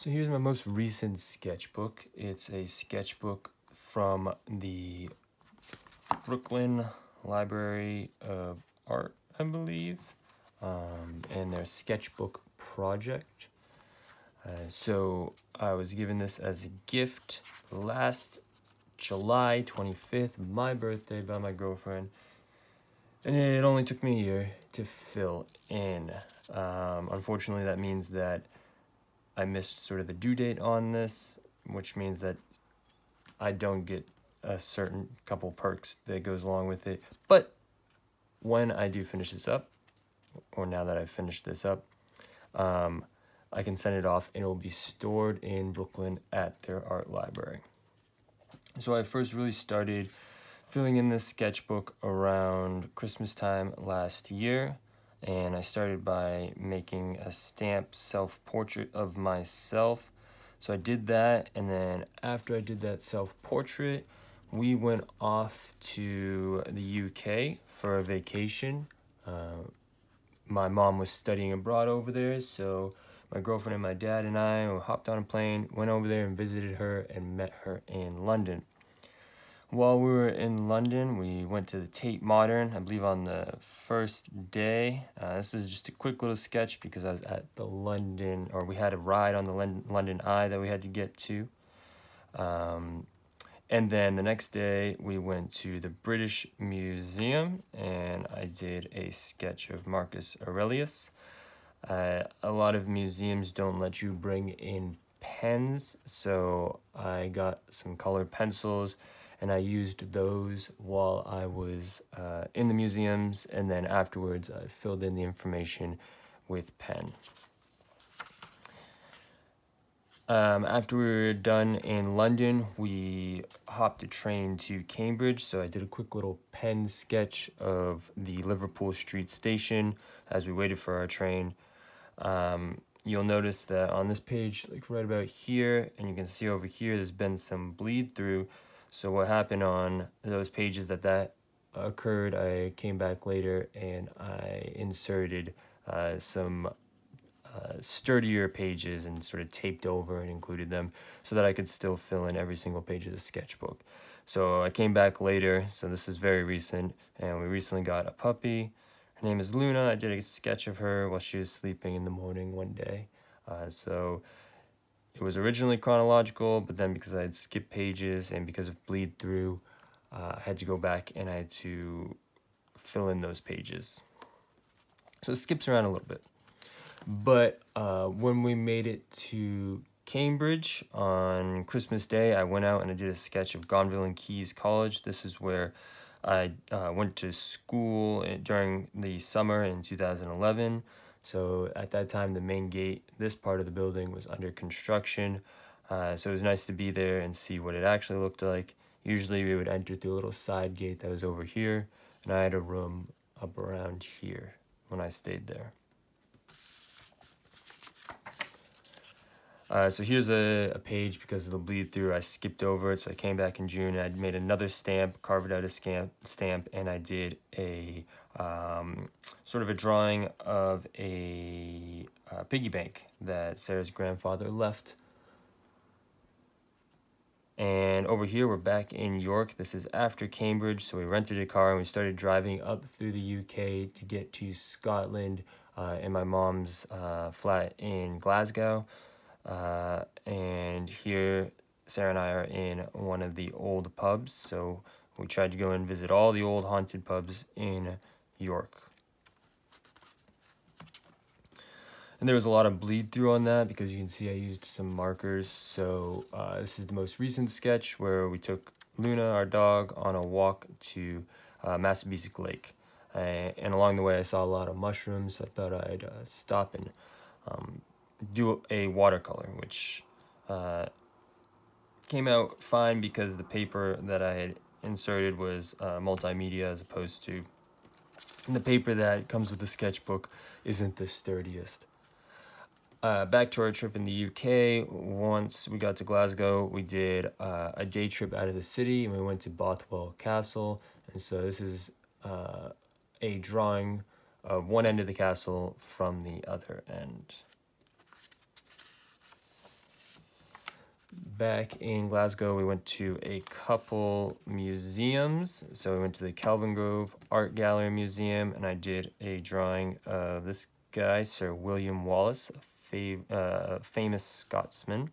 So here's my most recent sketchbook. It's a sketchbook from the Brooklyn Library of Art, I believe, and their Sketchbook Project. So I was given this as a gift last July 25th, my birthday, by my girlfriend, and it only took me a year to fill in. Unfortunately, that means that I missed sort of the due date on this, which means that I don't get a certain couple perks that goes along with it. But when I do finish this up, or now that I've finished this up, I can send it off and it will be stored in Brooklyn at their art library. So I first really started filling in this sketchbook around Christmas time last year. And I started by making a stamp self-portrait of myself. So I did that, and then after I did that self-portrait, we went off to the UK for a vacation. My mom was studying abroad over there, so my girlfriend and my dad and I hopped on a plane, went over there and visited her and met her in London. While we were in London, we went to the Tate Modern, I believe on the first day. This is just a quick little sketch because I was at the London, or we had a ride on the London Eye that we had to get to. And then the next day, we went to the British Museum, and I did a sketch of Marcus Aurelius. A lot of museums don't let you bring in pens, so I got some colored pencils, and I used those while I was in the museums, and then afterwards I filled in the information with pen. After we were done in London, we hopped a train to Cambridge, so I did a quick little pen sketch of the Liverpool Street station as we waited for our train. You'll notice that on this page, like right about here, and you can see over here, there's been some bleed through. So what happened on those pages that occurred, I came back later and I inserted some sturdier pages and sort of taped over and included them so that I could still fill in every single page of the sketchbook. So I came back later, so this is very recent, and we recently got a puppy. Her name is Luna. I did a sketch of her while she was sleeping in the morning one day. So it was originally chronological, but then because I had skipped pages and because of bleed through, I had to go back and I had to fill in those pages. So it skips around a little bit. But when we made it to Cambridge on Christmas Day, I went out and I did a sketch of Gonville and Keyes College. This is where I went to school during the summer in 2011. So at that time, the main gate, this part of the building was under construction. So it was nice to be there and see what it actually looked like. Usually we would enter through a little side gate that was over here, and I had a room up around here when I stayed there. So here's a page because of the bleed through. I skipped over it, so I came back in June and I made another stamp, carved out a stamp, and I did a sort of a drawing of a piggy bank that Sarah's grandfather left. And over here, we're back in York. This is after Cambridge, so we rented a car and we started driving up through the UK to get to Scotland in my mom's flat in Glasgow. And here Sarah and I are in one of the old pubs, so we tried to go and visit all the old haunted pubs in York. And there was a lot of bleed through on that because you can see I used some markers. So this is the most recent sketch where we took Luna, our dog, on a walk to Massabesic Lake. And along the way I saw a lot of mushrooms, so I thought I'd stop and do a watercolor, which came out fine because the paper that I had inserted was multimedia as opposed to the paper that comes with the sketchbook isn't the sturdiest. Back to our trip in the UK, once we got to Glasgow, we did a day trip out of the city and we went to Bothwell Castle. And so this is a drawing of one end of the castle from the other end. back in Glasgow, we went to a couple museums. So we went to the Kelvin Grove Art Gallery Museum, and I did a drawing of this guy, Sir William Wallace, a famous Scotsman.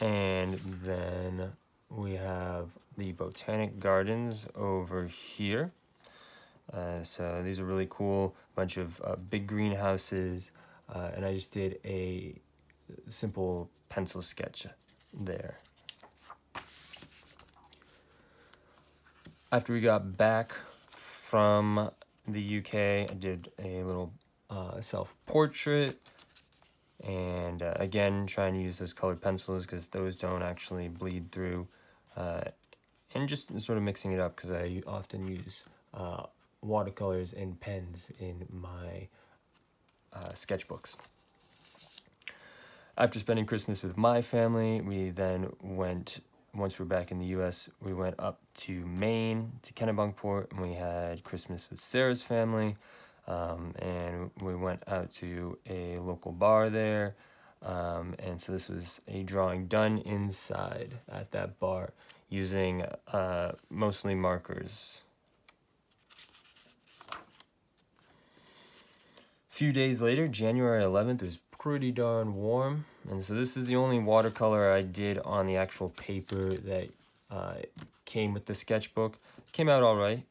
And then we have the Botanic Gardens over here. So these are really cool, bunch of big greenhouses, and I just did a simple pencil sketch there. After we got back from the UK, I did a little self-portrait, and again, trying to use those colored pencils because those don't actually bleed through, and just sort of mixing it up because I often use watercolors and pens in my sketchbooks. After spending Christmas with my family, we then went, once we're back in the US, we went up to Maine, to Kennebunkport, and we had Christmas with Sarah's family, and we went out to a local bar there, and so this was a drawing done inside at that bar using mostly markers. A few days later, January 11th, it was pretty darn warm, and so this is the only watercolor I did on the actual paper that came with the sketchbook. It came out all right.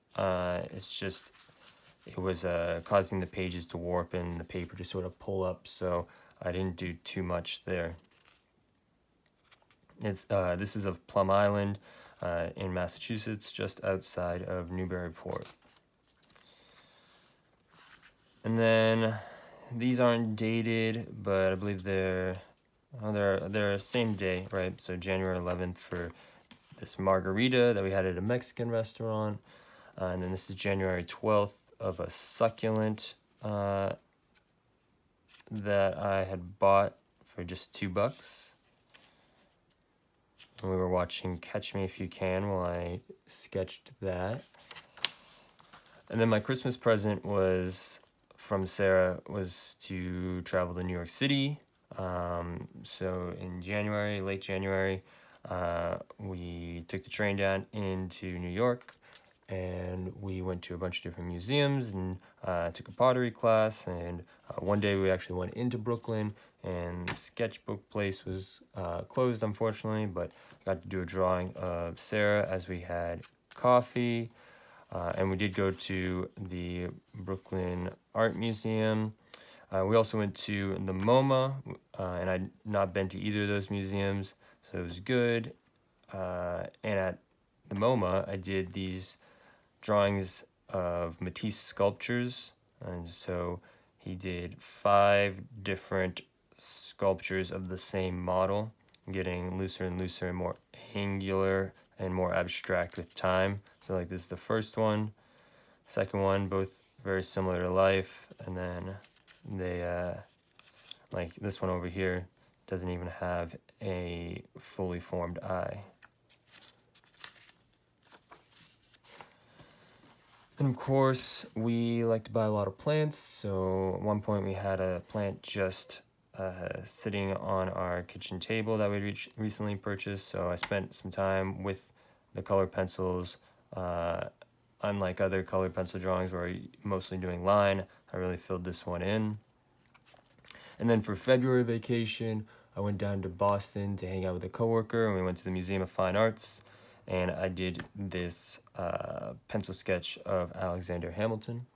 It's just, it was causing the pages to warp and the paper to sort of pull up, so I didn't do too much there. This is of Plum Island in Massachusetts, just outside of Newburyport. And then these aren't dated, but I believe they're same day, right? So January 11th for this margarita that we had at a Mexican restaurant. And then this is January 12th of a succulent that I had bought for just $2. And we were watching Catch Me If You Can while I sketched that. And then my Christmas present was from Sarah was to travel to New York City. So in January, late January, we took the train down into New York, and we went to a bunch of different museums and took a pottery class. And one day we actually went into Brooklyn, and the sketchbook place was closed, unfortunately, but I got to do a drawing of Sarah as we had coffee. And we did go to the Brooklyn Art Museum. We also went to the MoMA, and I'd not been to either of those museums, so it was good. And at the MoMA, I did these drawings of Matisse sculptures, and so he did 5 different sculptures of the same model, getting looser and looser and more angular and more abstract with time. So like this is the first one, second one, both very similar to life, and then they like this one over here doesn't even have a fully formed eye. And of course, we like to buy a lot of plants, so at one point we had a plant just sitting on our kitchen table that we recently purchased, so I spent some time with the color pencils. Unlike other colored pencil drawings where I'm mostly doing line, I really filled this one in. And then for February vacation, I went down to Boston to hang out with a coworker, and we went to the Museum of Fine Arts, and I did this pencil sketch of Alexander Hamilton.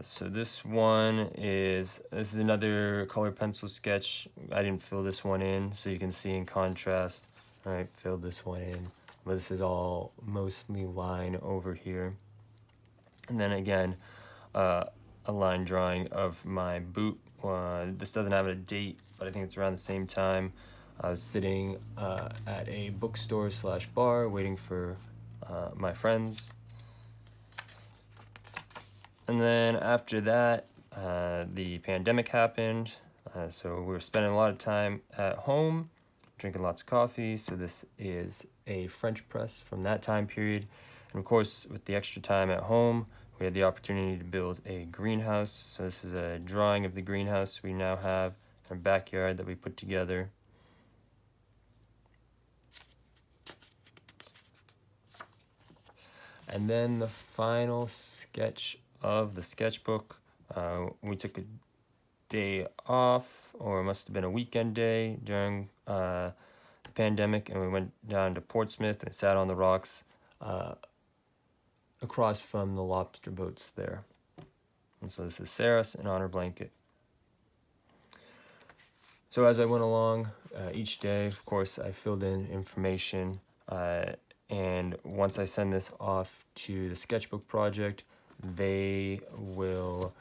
So this is another color pencil sketch. I didn't fill this one in, so you can see in contrast. All right, filled this one in, but this is all mostly line over here. And then again, a line drawing of my boot. This doesn't have a date, but I think it's around the same time. I was sitting at a bookstore / bar waiting for my friends. And then after that, the pandemic happened, so we were spending a lot of time at home, drinking lots of coffee. So this is a French press from that time period. And of course, with the extra time at home, we had the opportunity to build a greenhouse. So this is a drawing of the greenhouse we now have in our backyard that we put together. And then the final sketch of the sketchbook, we took a day off, or it must have been a weekend day during the pandemic, and we went down to Portsmouth and sat on the rocks across from the lobster boats there. And so this is Sarah sitting on her blanket. So as I went along each day, of course, I filled in information, and once I send this off to the Sketchbook Project, they will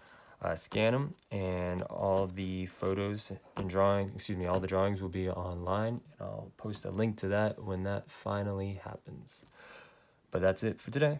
scan them, and all the photos and all the drawings will be online. And I'll post a link to that when that finally happens. But that's it for today.